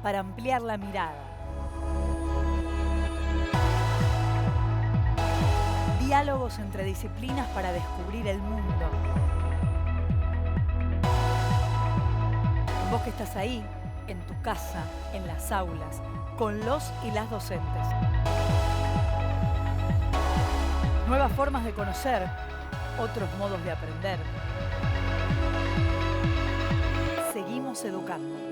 para ampliar la mirada. Diálogos entre disciplinas para descubrir el mundo. Vos que estás ahí, en tu casa, en las aulas, con los y las docentes. Nuevas formas de conocer, otros modos de aprender. Seguimos educando.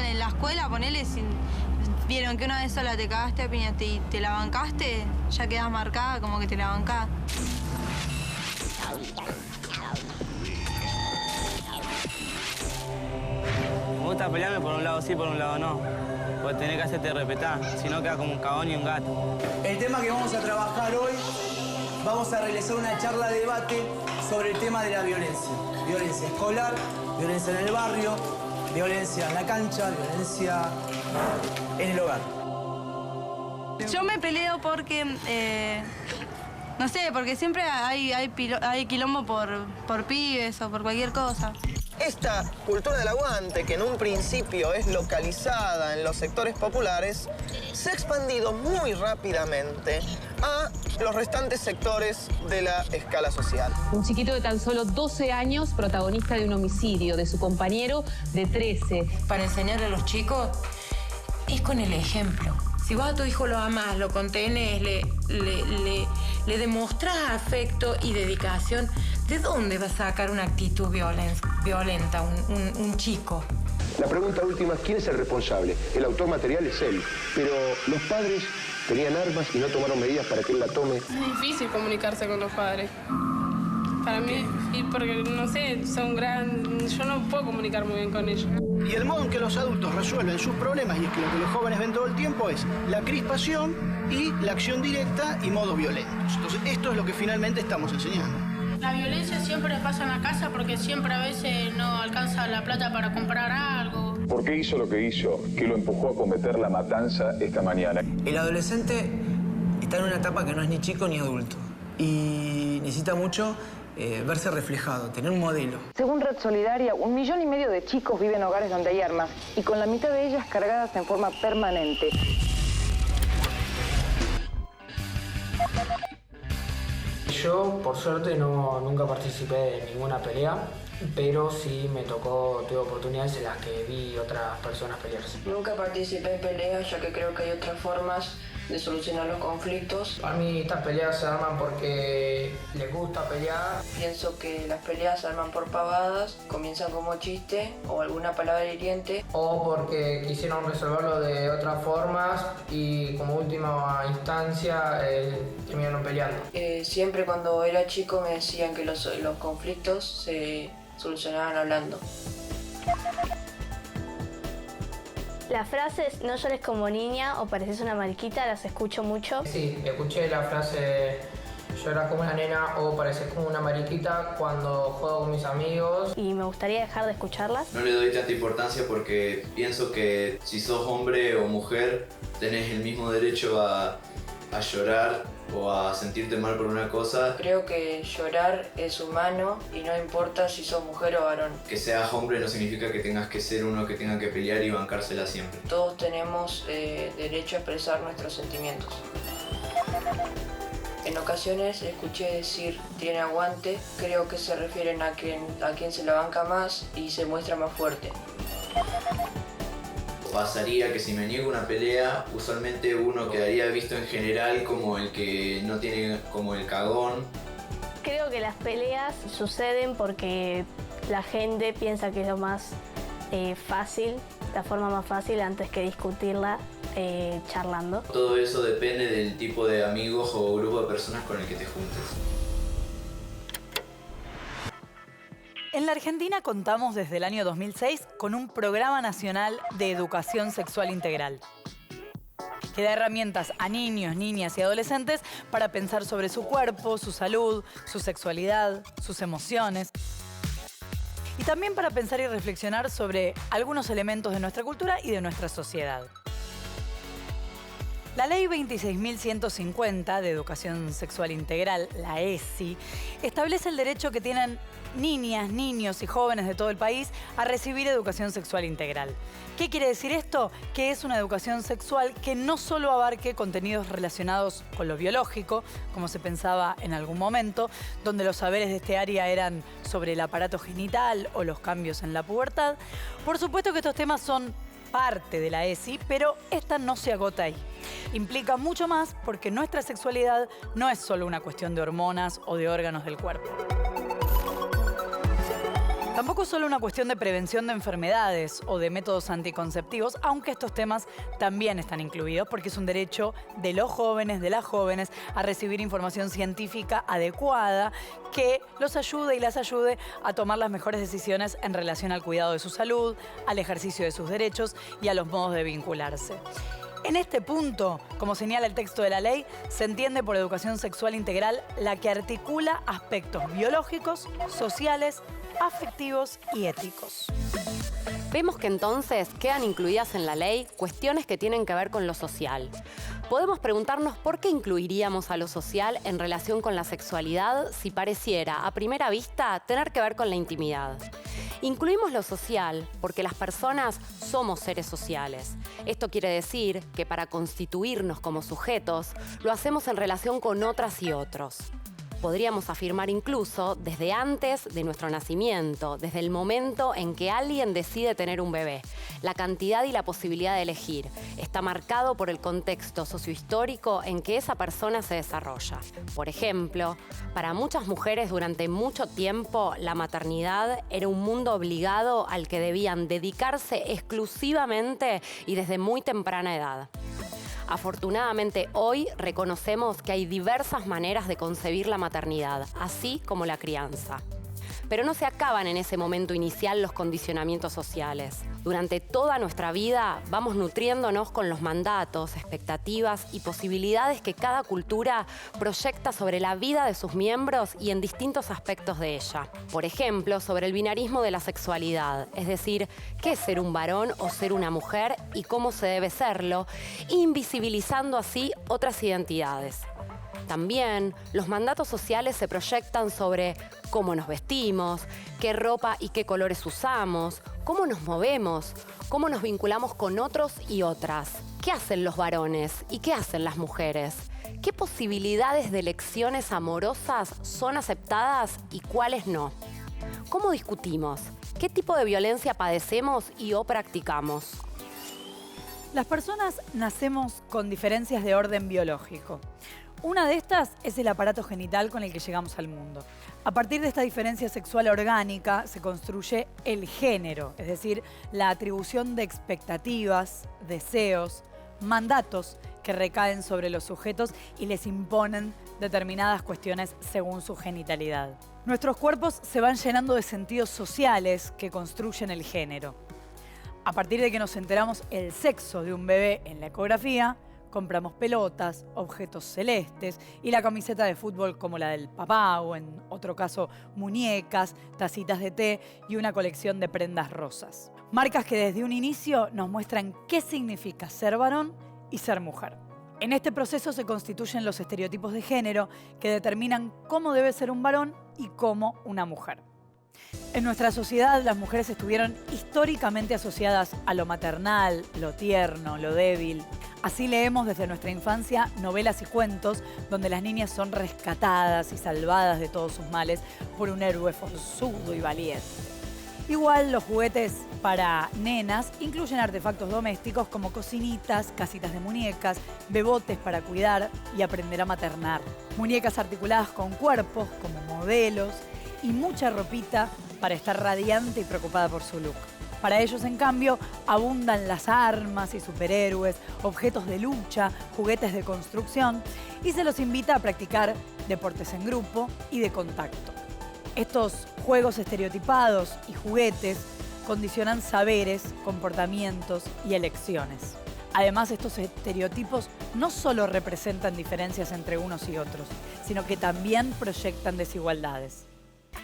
En la escuela, ponele, si vieron que una vez sola te cagaste a piña y te la bancaste, ya quedas marcada como que te la bancás. Me gusta pelearme por un lado sí, por un lado no. Porque tenés que hacerte respetar, si no queda como un cagón y un gato. El tema que vamos a trabajar hoy, vamos a realizar una charla de debate sobre el tema de la violencia. Violencia escolar, violencia en el barrio, violencia en la cancha, violencia en el hogar. Yo me peleo porque, no sé, porque siempre hay quilombo por pibes o por cualquier cosa. Esta cultura del aguante, que en un principio es localizada en los sectores populares, se ha expandido muy rápidamente a los restantes sectores de la escala social. Un chiquito de tan solo 12 años, protagonista de un homicidio de su compañero de 13. Para enseñarle a los chicos es con el ejemplo. Si vos a tu hijo lo amás, lo contenés, le demostrás afecto y dedicación, ¿de dónde va a sacar una actitud violenta un chico? La pregunta última es ¿quién es el responsable? El autor material es él, pero los padres tenían armas y no tomaron medidas para que él la tome. Es difícil comunicarse con los padres. Para mí, porque no sé, yo no puedo comunicar muy bien con ellos. Y el modo en que los adultos resuelven sus problemas, y es que lo que los jóvenes ven todo el tiempo, es la crispación y la acción directa y modos violentos. Entonces, esto es lo que finalmente estamos enseñando. La violencia siempre pasa en la casa porque siempre a veces no alcanza la plata para comprar algo. ¿Por qué hizo lo que hizo? ¿Qué lo empujó a cometer la matanza esta mañana? El adolescente está en una etapa que no es ni chico ni adulto y necesita mucho verse reflejado, tener un modelo. Según Red Solidaria, 1,5 millones de chicos viven en hogares donde hay armas y con la mitad de ellas cargadas en forma permanente. Yo, por suerte, nunca participé de ninguna pelea, pero sí tuve oportunidades en las que vi otras personas pelearse. Nunca participé en peleas, ya que creo que hay otras formas de solucionar los conflictos. Para mí estas peleas se arman porque les gusta pelear. Pienso que las peleas se arman por pavadas, comienzan como chiste o alguna palabra hiriente. O porque quisieron resolverlo de otras formas y como última instancia terminaron peleando. Siempre cuando era chico me decían que los conflictos se solucionaban hablando. Las frases "no llores como niña" o "pareces una mariquita" las escucho mucho. Sí, escuché la frase "lloras como una nena" o "pareces como una mariquita" cuando juego con mis amigos. Y me gustaría dejar de escucharlas. No le doy tanta importancia porque pienso que si sos hombre o mujer tenés el mismo derecho a llorar o a sentirte mal por una cosa. Creo que llorar es humano y no importa si sos mujer o varón. Que seas hombre no significa que tengas que ser uno que tenga que pelear y bancársela siempre. Todos tenemos derecho a expresar nuestros sentimientos. En ocasiones escuché decir "tiene aguante", creo que se refieren a quien se la banca más y se muestra más fuerte. Pasaría que si me niego una pelea, usualmente uno quedaría visto en general como el que no tiene, como el cagón. Creo que las peleas suceden porque la gente piensa que es lo más fácil, la forma más fácil antes que discutirla charlando. Todo eso depende del tipo de amigos o grupo de personas con el que te juntes. En la Argentina contamos desde el año 2006 con un Programa Nacional de Educación Sexual Integral, que da herramientas a niños, niñas y adolescentes para pensar sobre su cuerpo, su salud, su sexualidad, sus emociones. Y también para pensar y reflexionar sobre algunos elementos de nuestra cultura y de nuestra sociedad. La Ley 26.150 de Educación Sexual Integral, la ESI, establece el derecho que tienen niñas, niños y jóvenes de todo el país a recibir educación sexual integral. ¿Qué quiere decir esto? Que es una educación sexual que no solo abarque contenidos relacionados con lo biológico, como se pensaba en algún momento, donde los saberes de este área eran sobre el aparato genital o los cambios en la pubertad. Por supuesto que estos temas son parte de la ESI, pero esta no se agota ahí. Implica mucho más porque nuestra sexualidad no es solo una cuestión de hormonas o de órganos del cuerpo. Tampoco es solo una cuestión de prevención de enfermedades o de métodos anticonceptivos, aunque estos temas también están incluidos porque es un derecho de los jóvenes, de las jóvenes, a recibir información científica adecuada que los ayude y las ayude a tomar las mejores decisiones en relación al cuidado de su salud, al ejercicio de sus derechos y a los modos de vincularse. En este punto, como señala el texto de la ley, se entiende por educación sexual integral la que articula aspectos biológicos, sociales, afectivos y éticos. Vemos que entonces quedan incluidas en la ley cuestiones que tienen que ver con lo social. Podemos preguntarnos por qué incluiríamos a lo social en relación con la sexualidad si pareciera, a primera vista, tener que ver con la intimidad. Incluimos lo social porque las personas somos seres sociales. Esto quiere decir que para constituirnos como sujetos, lo hacemos en relación con otras y otros. Podríamos afirmar incluso desde antes de nuestro nacimiento, desde el momento en que alguien decide tener un bebé. La cantidad y la posibilidad de elegir está marcado por el contexto sociohistórico en que esa persona se desarrolla. Por ejemplo, para muchas mujeres durante mucho tiempo la maternidad era un mundo obligado al que debían dedicarse exclusivamente y desde muy temprana edad. Afortunadamente, hoy reconocemos que hay diversas maneras de concebir la maternidad, así como la crianza. Pero no se acaban en ese momento inicial los condicionamientos sociales. Durante toda nuestra vida vamos nutriéndonos con los mandatos, expectativas y posibilidades que cada cultura proyecta sobre la vida de sus miembros y en distintos aspectos de ella. Por ejemplo, sobre el binarismo de la sexualidad, es decir, qué es ser un varón o ser una mujer y cómo se debe serlo, invisibilizando así otras identidades. También los mandatos sociales se proyectan sobre cómo nos vestimos, qué ropa y qué colores usamos, cómo nos movemos, cómo nos vinculamos con otros y otras, qué hacen los varones y qué hacen las mujeres, qué posibilidades de elecciones amorosas son aceptadas y cuáles no, cómo discutimos, qué tipo de violencia padecemos y o practicamos. Las personas nacemos con diferencias de orden biológico. Una de estas es el aparato genital con el que llegamos al mundo. A partir de esta diferencia sexual orgánica se construye el género, es decir, la atribución de expectativas, deseos, mandatos que recaen sobre los sujetos y les imponen determinadas cuestiones según su genitalidad. Nuestros cuerpos se van llenando de sentidos sociales que construyen el género. A partir de que nos enteramos el sexo de un bebé en la ecografía, compramos pelotas, objetos celestes y la camiseta de fútbol como la del papá o en otro caso muñecas, tacitas de té y una colección de prendas rosas. Marcas que desde un inicio nos muestran qué significa ser varón y ser mujer. En este proceso se constituyen los estereotipos de género que determinan cómo debe ser un varón y cómo una mujer. En nuestra sociedad, las mujeres estuvieron históricamente asociadas a lo maternal, lo tierno, lo débil. Así leemos desde nuestra infancia novelas y cuentos donde las niñas son rescatadas y salvadas de todos sus males por un héroe forzudo y valiente. Igual, los juguetes para nenas incluyen artefactos domésticos como cocinitas, casitas de muñecas, bebotes para cuidar y aprender a maternar. Muñecas articuladas con cuerpos como modelos y mucha ropita para estar radiante y preocupada por su look. Para ellos, en cambio, abundan las armas y superhéroes, objetos de lucha, juguetes de construcción y se los invita a practicar deportes en grupo y de contacto. Estos juegos estereotipados y juguetes condicionan saberes, comportamientos y elecciones. Además, estos estereotipos no solo representan diferencias entre unos y otros, sino que también proyectan desigualdades.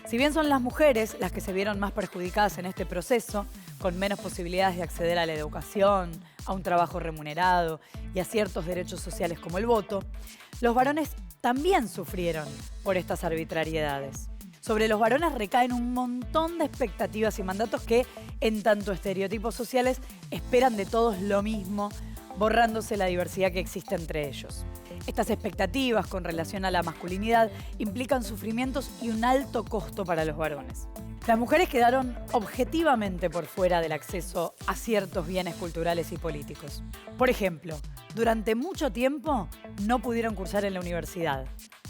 Si bien son las mujeres las que se vieron más perjudicadas en este proceso, con menos posibilidades de acceder a la educación, a un trabajo remunerado y a ciertos derechos sociales como el voto, los varones también sufrieron por estas arbitrariedades. Sobre los varones recaen un montón de expectativas y mandatos que, en tanto estereotipos sociales, esperan de todos lo mismo, borrándose la diversidad que existe entre ellos. Estas expectativas con relación a la masculinidad implican sufrimientos y un alto costo para los varones. Las mujeres quedaron objetivamente por fuera del acceso a ciertos bienes culturales y políticos. Por ejemplo, durante mucho tiempo no pudieron cursar en la universidad,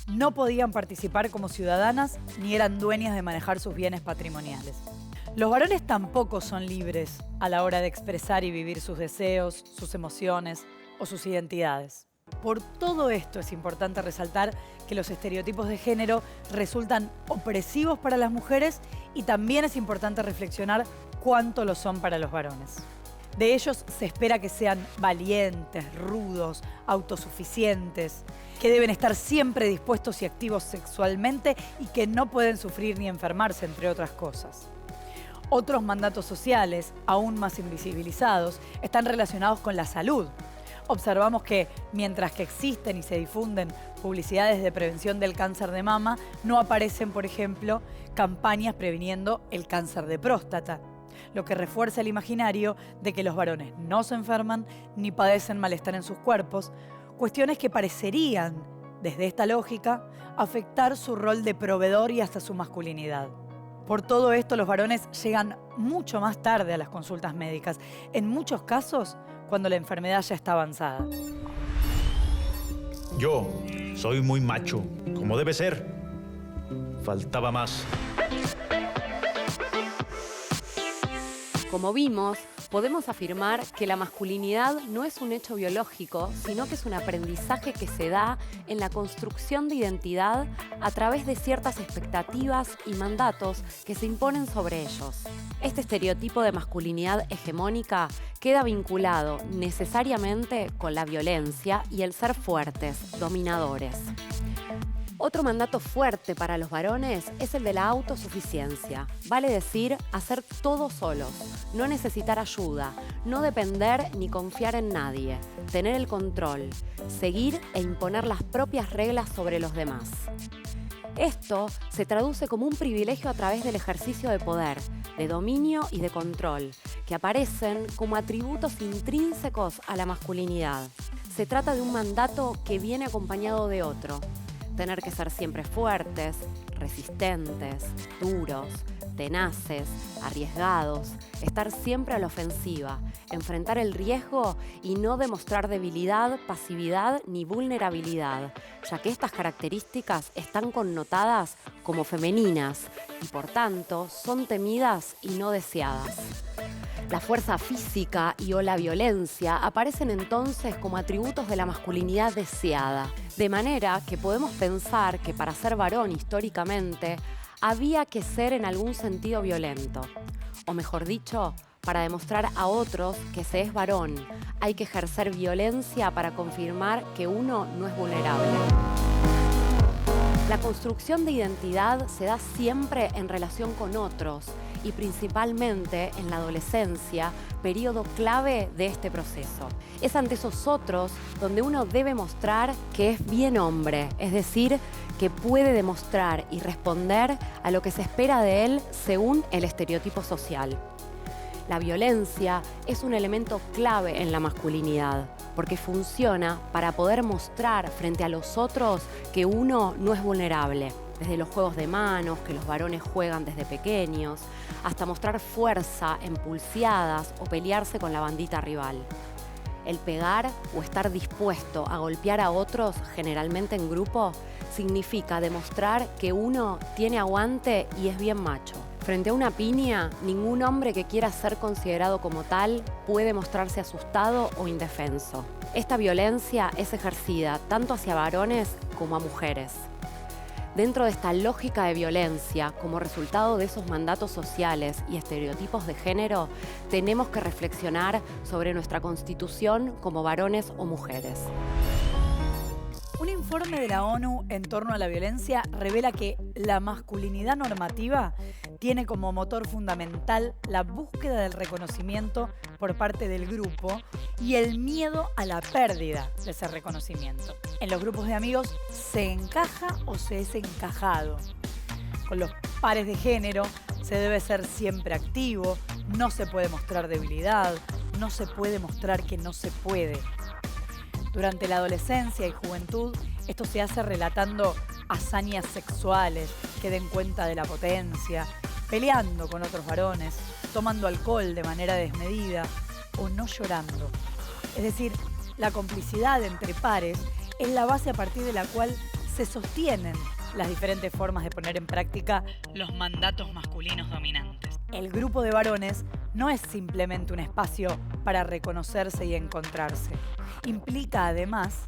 no podían participar como ciudadanas ni eran dueñas de manejar sus bienes patrimoniales. Los varones tampoco son libres a la hora de expresar y vivir sus deseos, sus emociones o sus identidades. Por todo esto es importante resaltar que los estereotipos de género resultan opresivos para las mujeres y también es importante reflexionar cuánto lo son para los varones. De ellos se espera que sean valientes, rudos, autosuficientes, que deben estar siempre dispuestos y activos sexualmente y que no pueden sufrir ni enfermarse, entre otras cosas. Otros mandatos sociales, aún más invisibilizados, están relacionados con la salud. Observamos que, mientras que existen y se difunden publicidades de prevención del cáncer de mama, no aparecen, por ejemplo, campañas previniendo el cáncer de próstata, lo que refuerza el imaginario de que los varones no se enferman ni padecen malestar en sus cuerpos, cuestiones que parecerían, desde esta lógica, afectar su rol de proveedor y hasta su masculinidad. Por todo esto, los varones llegan mucho más tarde a las consultas médicas, en muchos casos cuando la enfermedad ya está avanzada. Yo soy muy macho, como debe ser. Faltaba más. Como vimos, podemos afirmar que la masculinidad no es un hecho biológico, sino que es un aprendizaje que se da en la construcción de identidad a través de ciertas expectativas y mandatos que se imponen sobre ellos. Este estereotipo de masculinidad hegemónica queda vinculado necesariamente con la violencia y el ser fuertes, dominadores. Otro mandato fuerte para los varones es el de la autosuficiencia. Vale decir, hacer todo solos, no necesitar ayuda, no depender ni confiar en nadie, tener el control, seguir e imponer las propias reglas sobre los demás. Esto se traduce como un privilegio a través del ejercicio de poder, de dominio y de control, que aparecen como atributos intrínsecos a la masculinidad. Se trata de un mandato que viene acompañado de otro. Tener que ser siempre fuertes, resistentes, duros, tenaces, arriesgados, estar siempre a la ofensiva, enfrentar el riesgo y no demostrar debilidad, pasividad ni vulnerabilidad, ya que estas características están connotadas como femeninas y por tanto son temidas y no deseadas. La fuerza física y o la violencia aparecen entonces como atributos de la masculinidad deseada, de manera que podemos pensar que para ser varón históricamente había que ser en algún sentido violento, o mejor dicho, para demostrar a otros que se es varón, hay que ejercer violencia para confirmar que uno no es vulnerable. La construcción de identidad se da siempre en relación con otros y principalmente en la adolescencia, periodo clave de este proceso. Es ante esos otros donde uno debe mostrar que es bien hombre, es decir, que puede demostrar y responder a lo que se espera de él según el estereotipo social. La violencia es un elemento clave en la masculinidad, porque funciona para poder mostrar frente a los otros que uno no es vulnerable. Desde los juegos de manos que los varones juegan desde pequeños, hasta mostrar fuerza en pulseadas o pelearse con la bandita rival. El pegar o estar dispuesto a golpear a otros, generalmente en grupo, significa demostrar que uno tiene aguante y es bien macho. Frente a una piña, ningún hombre que quiera ser considerado como tal puede mostrarse asustado o indefenso. Esta violencia es ejercida tanto hacia varones como a mujeres. Dentro de esta lógica de violencia, como resultado de esos mandatos sociales y estereotipos de género, tenemos que reflexionar sobre nuestra constitución como varones o mujeres. Un informe de la ONU en torno a la violencia revela que la masculinidad normativa tiene como motor fundamental la búsqueda del reconocimiento por parte del grupo y el miedo a la pérdida de ese reconocimiento. En los grupos de amigos se encaja o se es encajado. Con los pares de género se debe ser siempre activo, no se puede mostrar debilidad, no se puede mostrar que no se puede. Durante la adolescencia y juventud, esto se hace relatando hazañas sexuales que den cuenta de la potencia, peleando con otros varones, tomando alcohol de manera desmedida o no llorando. Es decir, la complicidad entre pares es la base a partir de la cual se sostienen las diferentes formas de poner en práctica los mandatos masculinos dominantes. El grupo de varones no es simplemente un espacio para reconocerse y encontrarse. Implica además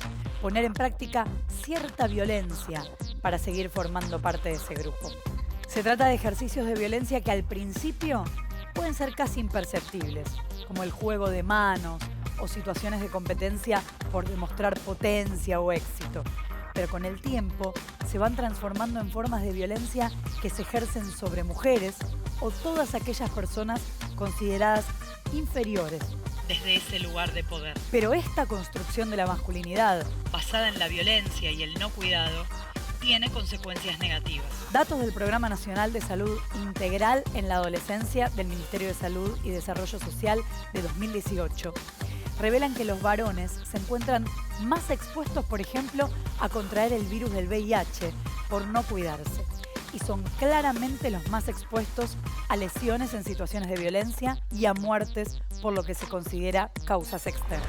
poner en práctica cierta violencia para seguir formando parte de ese grupo. Se trata de ejercicios de violencia que al principio pueden ser casi imperceptibles, como el juego de manos o situaciones de competencia por demostrar potencia o éxito. Pero con el tiempo se van transformando en formas de violencia que se ejercen sobre mujeres o todas aquellas personas consideradas inferiores desde ese lugar de poder. Pero esta construcción de la masculinidad, basada en la violencia y el no cuidado, tiene consecuencias negativas. Datos del Programa Nacional de Salud Integral en la Adolescencia del Ministerio de Salud y Desarrollo Social de 2018 revelan que los varones se encuentran más expuestos, por ejemplo, a contraer el virus del VIH por no cuidarse. Y son claramente los más expuestos a lesiones en situaciones de violencia y a muertes por lo que se considera causas externas.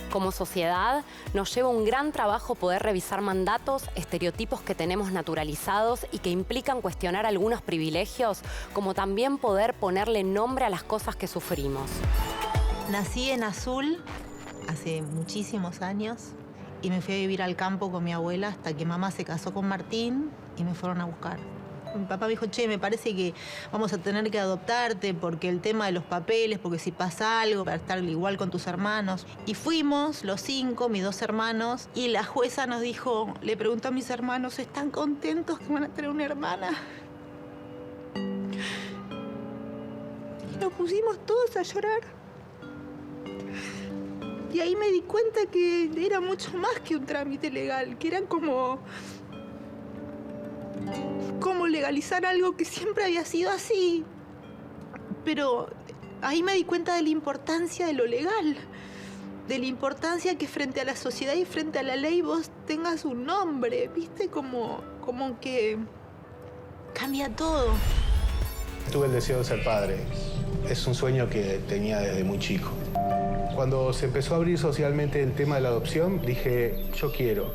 Como sociedad, nos lleva un gran trabajo poder revisar mandatos, estereotipos que tenemos naturalizados y que implican cuestionar algunos privilegios, como también poder ponerle nombre a las cosas que sufrimos. Nací en Azul hace muchísimos años y me fui a vivir al campo con mi abuela hasta que mamá se casó con Martín y me fueron a buscar. Mi papá me dijo, che, me parece que vamos a tener que adoptarte porque el tema de los papeles, porque si pasa algo, para estar igual con tus hermanos. Y fuimos los 5, mis 2 hermanos, y la jueza nos dijo, le preguntó a mis hermanos, ¿están contentos que van a tener una hermana? Y nos pusimos todos a llorar. Y ahí me di cuenta que era mucho más que un trámite legal, que era como legalizar algo que siempre había sido así. Pero ahí me di cuenta de la importancia de lo legal, de la importancia que frente a la sociedad y frente a la ley vos tengas un nombre, ¿viste? Como que cambia todo. Tuve el deseo de ser padre. Es un sueño que tenía desde muy chico. Cuando se empezó a abrir socialmente el tema de la adopción, dije, yo quiero.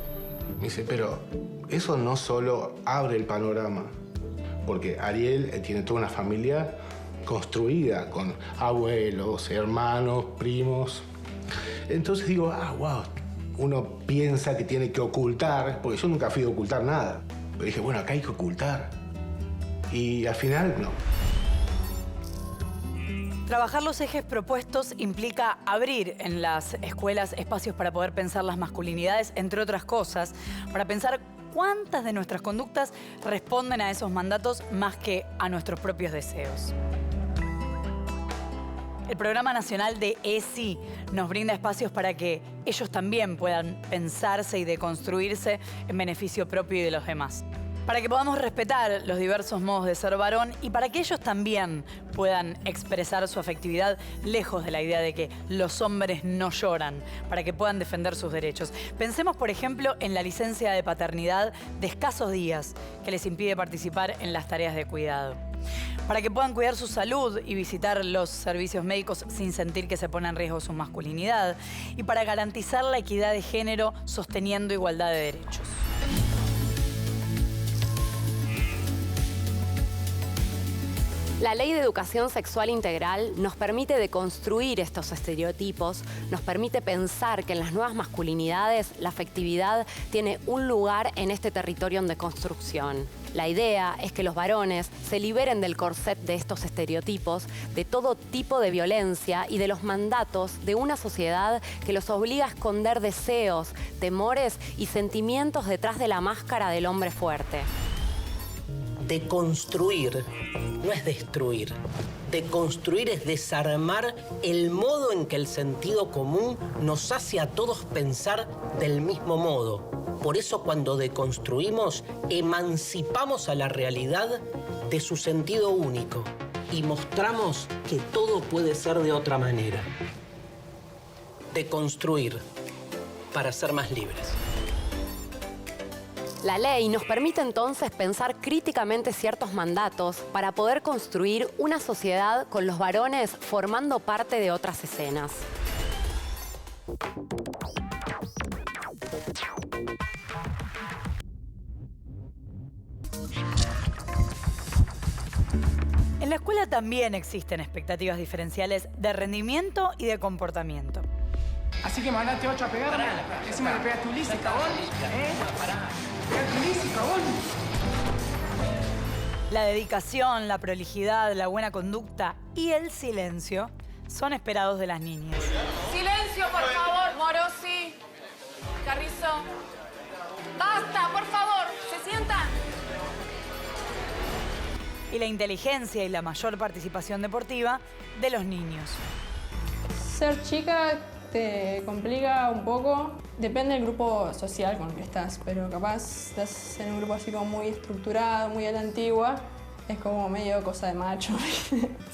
Me dice, pero eso no solo abre el panorama, porque Ariel tiene toda una familia construida con abuelos, hermanos, primos. Entonces digo, wow, uno piensa que tiene que ocultar, porque yo nunca fui a ocultar nada. Pero dije, bueno, acá hay que ocultar. Y al final, no. Trabajar los ejes propuestos implica abrir en las escuelas espacios para poder pensar las masculinidades, entre otras cosas, para pensar cuántas de nuestras conductas responden a esos mandatos más que a nuestros propios deseos. El Programa Nacional de ESI nos brinda espacios para que ellos también puedan pensarse y deconstruirse en beneficio propio y de los demás. Para que podamos respetar los diversos modos de ser varón y para que ellos también puedan expresar su afectividad lejos de la idea de que los hombres no lloran, para que puedan defender sus derechos. Pensemos, por ejemplo, en la licencia de paternidad de escasos días que les impide participar en las tareas de cuidado. Para que puedan cuidar su salud y visitar los servicios médicos sin sentir que se pone en riesgo su masculinidad. Y para garantizar la equidad de género sosteniendo igualdad de derechos. La Ley de Educación Sexual Integral nos permite deconstruir estos estereotipos, nos permite pensar que en las nuevas masculinidades la afectividad tiene un lugar en este territorio en deconstrucción. La idea es que los varones se liberen del corset de estos estereotipos, de todo tipo de violencia y de los mandatos de una sociedad que los obliga a esconder deseos, temores y sentimientos detrás de la máscara del hombre fuerte. Deconstruir no es destruir. Deconstruir es desarmar el modo en que el sentido común nos hace a todos pensar del mismo modo. Por eso cuando deconstruimos, emancipamos a la realidad de su sentido único y mostramos que todo puede ser de otra manera. Deconstruir para ser más libres. La ley nos permite entonces pensar críticamente ciertos mandatos para poder construir una sociedad con los varones formando parte de otras escenas. En la escuela también existen expectativas diferenciales de rendimiento y de comportamiento. Así que mandate 8 a pegarme. Encima le pegas tu Ulises, cabón. Pegas tu Ulises, cabón. La dedicación, la prolijidad, la buena conducta y el silencio son esperados de las niñas. Silencio, por favor, Morosi. Carrizo. Basta, por favor. ¿Se sientan? Y la inteligencia y la mayor participación deportiva de los niños. Ser chica te complica un poco. Depende del grupo social con el que estás, pero capaz estás en un grupo así como muy estructurado, muy a la antigua. Es como medio cosa de macho.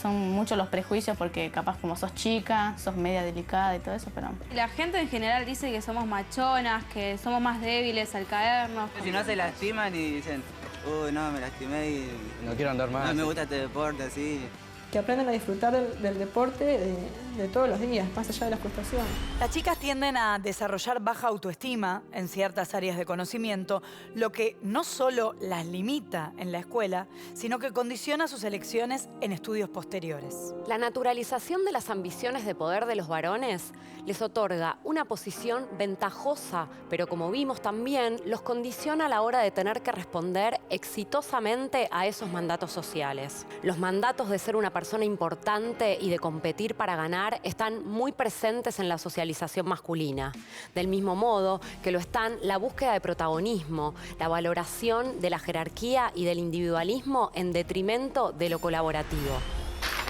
Son muchos los prejuicios porque capaz como sos chica, sos media delicada y todo eso, pero... La gente en general dice que somos machonas, que somos más débiles al caernos. Si no se lastiman y dicen, uy, no, me lastimé y... No quiero andar más. No me gusta este deporte, así. Que aprenden a disfrutar del deporte de todos los días, más allá de la frustración. Las chicas tienden a desarrollar baja autoestima en ciertas áreas de conocimiento, lo que no solo las limita en la escuela, sino que condiciona sus elecciones en estudios posteriores. La naturalización de las ambiciones de poder de los varones les otorga una posición ventajosa, pero como vimos también, los condiciona a la hora de tener que responder exitosamente a esos mandatos sociales. Los mandatos de ser una persona importante y de competir para ganar están muy presentes en la socialización masculina. Del mismo modo que lo están la búsqueda de protagonismo, la valoración de la jerarquía y del individualismo en detrimento de lo colaborativo.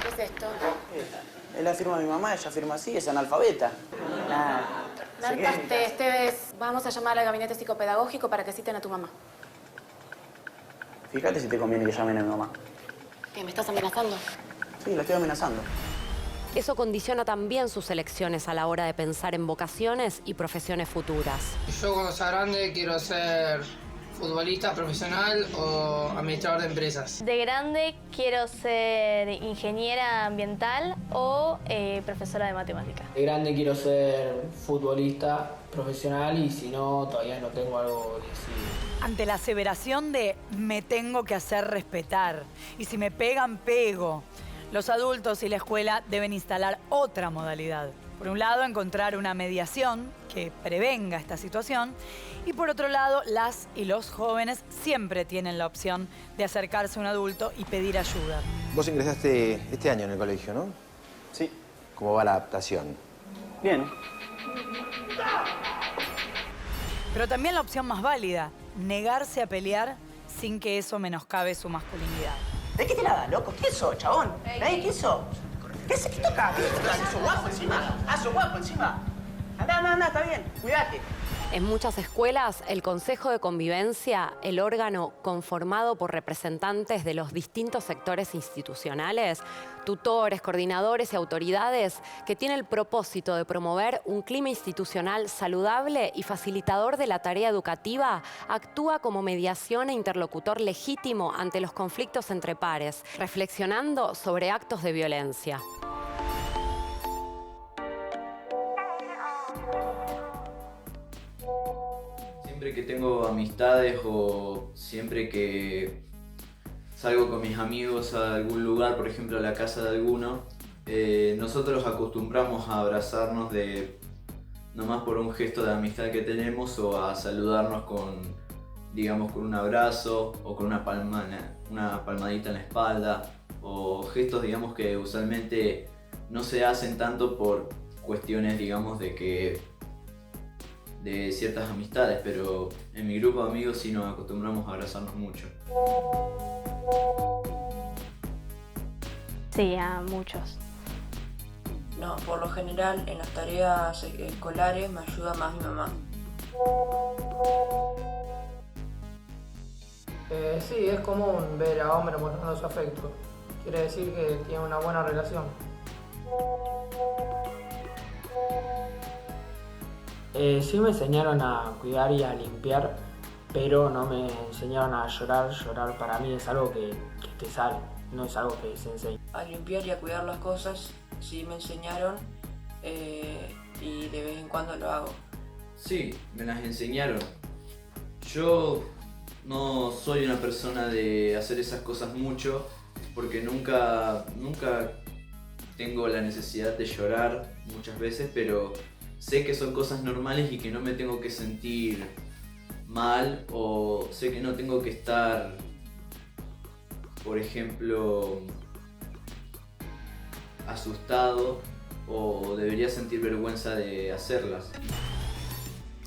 ¿Qué es esto? Es la firma de mi mamá, ella firma así, es analfabeta. Esteves, vamos a llamar al gabinete psicopedagógico para que citen a tu mamá. Fíjate si te conviene que llamen a mi mamá. ¿Qué, me estás amenazando? Sí, la estoy amenazando. Eso condiciona también sus elecciones a la hora de pensar en vocaciones y profesiones futuras. Yo cuando sea grande quiero ser futbolista profesional o administrador de empresas. De grande quiero ser ingeniera ambiental o profesora de matemáticas. De grande quiero ser futbolista profesional y si no, todavía no tengo algo decidido. Ante la aseveración de me tengo que hacer respetar y si me pegan, pego, los adultos y la escuela deben instalar otra modalidad. Por un lado, encontrar una mediación que prevenga esta situación y por otro lado, las y los jóvenes siempre tienen la opción de acercarse a un adulto y pedir ayuda. Vos ingresaste este año en el colegio, ¿no? Sí. ¿Cómo va la adaptación? Bien. Pero también la opción más válida, negarse a pelear sin que eso menoscabe su masculinidad. ¿De qué te la das, loco? ¿Qué sos, chabón? ¿Qué sos? ¿Qué se quita acá? ¿Sos guapo encima? ¿Sos guapo encima? Anda, está bien, cuídate. En muchas escuelas, el Consejo de Convivencia, el órgano conformado por representantes de los distintos sectores institucionales, tutores, coordinadores y autoridades, que tiene el propósito de promover un clima institucional saludable y facilitador de la tarea educativa, actúa como mediación e interlocutor legítimo ante los conflictos entre pares, reflexionando sobre actos de violencia. Siempre que tengo amistades o siempre que salgo con mis amigos a algún lugar, por ejemplo a la casa de alguno, nosotros acostumbramos a abrazarnos nomás por un gesto de amistad que tenemos o a saludarnos digamos, con un abrazo o con una palmadita en la espalda o gestos, digamos, que usualmente no se hacen tanto por cuestiones, digamos, de ciertas amistades, pero en mi grupo de amigos sí nos acostumbramos a abrazarnos mucho. Sí, a muchos. No, por lo general en las tareas escolares me ayuda más mi mamá. Sí, es común ver a hombres mostrando su afecto. Quiere decir que tienen una buena relación. Sí me enseñaron a cuidar y a limpiar, pero no me enseñaron a llorar. Llorar para mí es algo que te sale, no es algo que se enseña. A limpiar y a cuidar las cosas sí me enseñaron y de vez en cuando lo hago. Sí, me las enseñaron. Yo no soy una persona de hacer esas cosas mucho porque nunca tengo la necesidad de llorar muchas veces, pero sé que son cosas normales y que no me tengo que sentir mal o sé que no tengo que estar, por ejemplo, asustado o debería sentir vergüenza de hacerlas.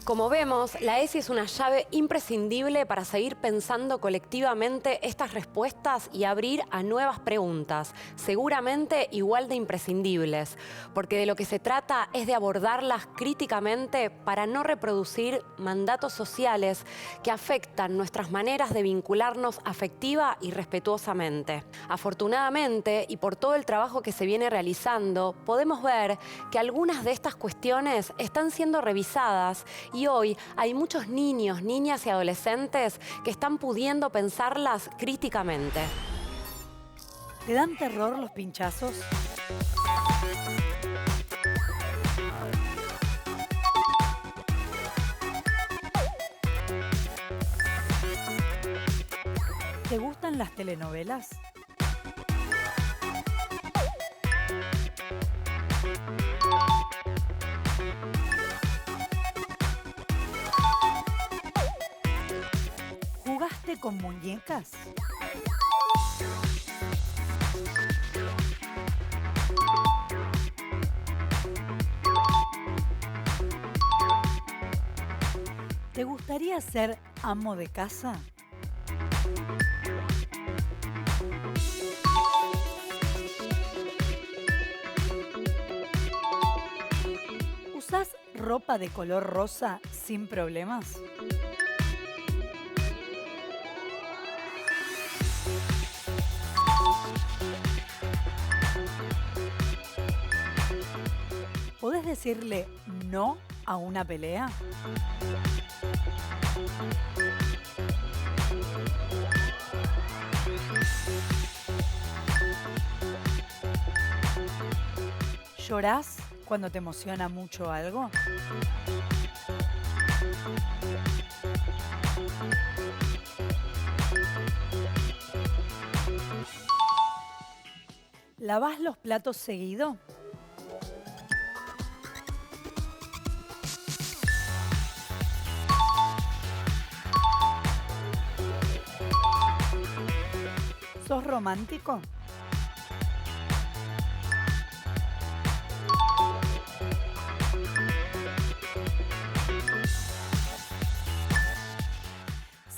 Como vemos, la ESI es una llave imprescindible para seguir pensando colectivamente estas respuestas y abrir a nuevas preguntas, seguramente igual de imprescindibles, porque de lo que se trata es de abordarlas críticamente para no reproducir mandatos sociales que afectan nuestras maneras de vincularnos afectiva y respetuosamente. Afortunadamente, y por todo el trabajo que se viene realizando, podemos ver que algunas de estas cuestiones están siendo revisadas y hoy hay muchos niños, niñas y adolescentes que están pudiendo pensarlas críticamente. ¿Te dan terror los pinchazos? ¿Te gustan las telenovelas? ¿Jugaste con muñecas? ¿Te gustaría ser amo de casa? ¿Usás ropa de color rosa sin problemas? ¿Podés decirle no a una pelea? ¿Llorás cuando te emociona mucho algo? ¿Lavás los platos seguido? ¿Sos romántico?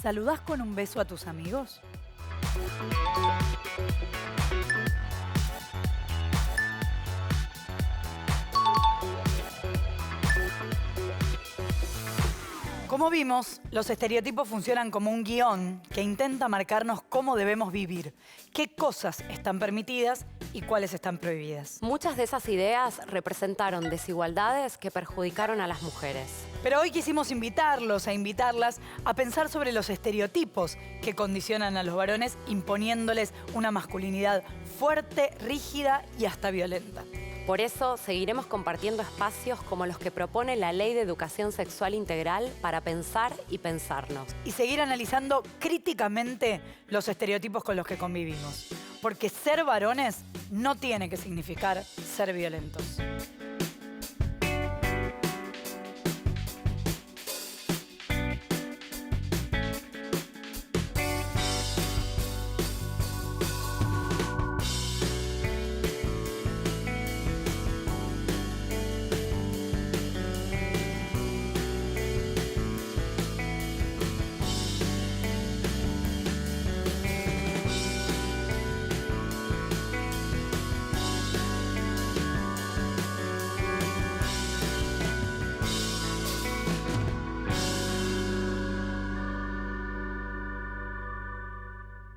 ¿Saludás con un beso a tus amigos? Como vimos, los estereotipos funcionan como un guión que intenta marcarnos cómo debemos vivir, qué cosas están permitidas y cuáles están prohibidas. Muchas de esas ideas representaron desigualdades que perjudicaron a las mujeres. Pero hoy quisimos invitarlos a invitarlas a pensar sobre los estereotipos que condicionan a los varones imponiéndoles una masculinidad fuerte, rígida y hasta violenta. Por eso seguiremos compartiendo espacios como los que propone la Ley de Educación Sexual Integral para pensar y pensarnos. Y seguir analizando críticamente los estereotipos con los que convivimos. Porque ser varones no tiene que significar ser violentos.